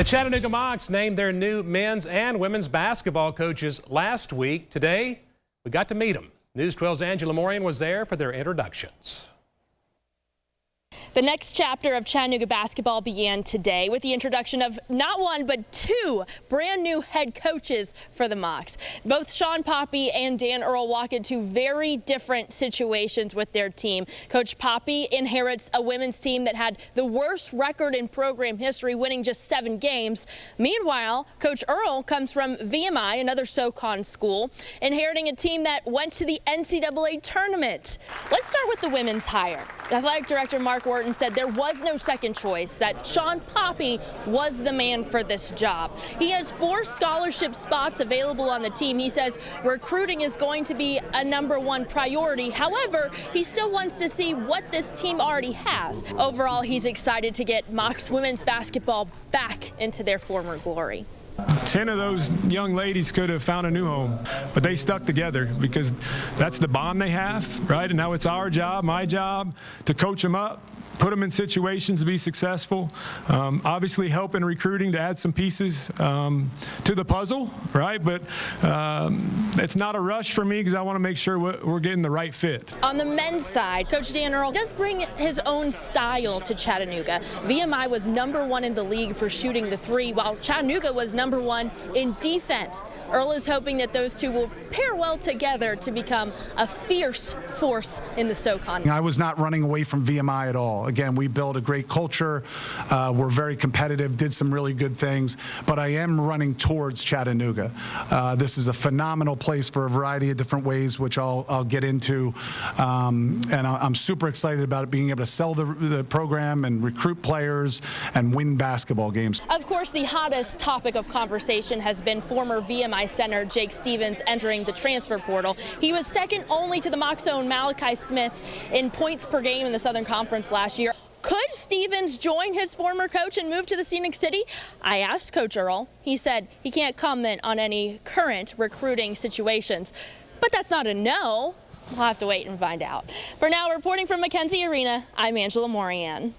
The Chattanooga-mocs named their new men's and women's basketball coaches last week. Today, we got to meet them. News 12's Angela Morian was there for their introductions. The next chapter of Chattanooga basketball began today with the introduction of not one but two brand new head coaches for the Mocs. Both shawn-poppie and Dan-Earl walk into very different situations with their team. Coach Poppe inherits a women's team that had the worst record in program history, winning just 7 games. Meanwhile, Coach Earl comes from VMI, another SoCon school, inheriting a team that went to the NCAA tournament. Let's start with the women's hire. Athletic Director Mark said there was no second choice, that shawn-poppie was the man for this job. He has 4 scholarship spots available on the team. He says recruiting is going to be a #1 priority. However, he still wants to see what this team already has. Overall, he's excited to get Mocs women's basketball back into their former glory. 10 of those young ladies could have found a new home, but they stuck together because that's the bond they have, right? And now it's our job, my job, to coach them up, put them in situations to be successful, obviously help in recruiting to add some pieces to the puzzle, right? But it's not a rush for me because I want to make sure we're getting the right fit. On the men's side, Coach Dan-Earl does bring his own style to Chattanooga. VMI was #1 in the league for shooting the 3, while Chattanooga was #1 in defense. Earl is hoping that those two will pair well together to become a fierce force in the SoCon. I was not running away from VMI at all. Again, we built a great culture. We're very competitive, did some really good things, but I am running towards Chattanooga. This is a phenomenal place for a variety of different ways, which I'll get into. And I'm super excited about it, being able to sell the program and recruit players and win basketball games. Of course, the hottest topic of conversation has been former VMI center Jake Stevens entering the transfer portal. He was second only to the Mocs' own Malachi Smith in points per game in the Southern Conference last year. Could Stevens join his former coach and move to the Scenic City? I asked Coach Earl. He said he can't comment on any current recruiting situations. But that's not a no. We'll have to wait and find out. For now, reporting from McKenzie Arena, I'm Angela Morian.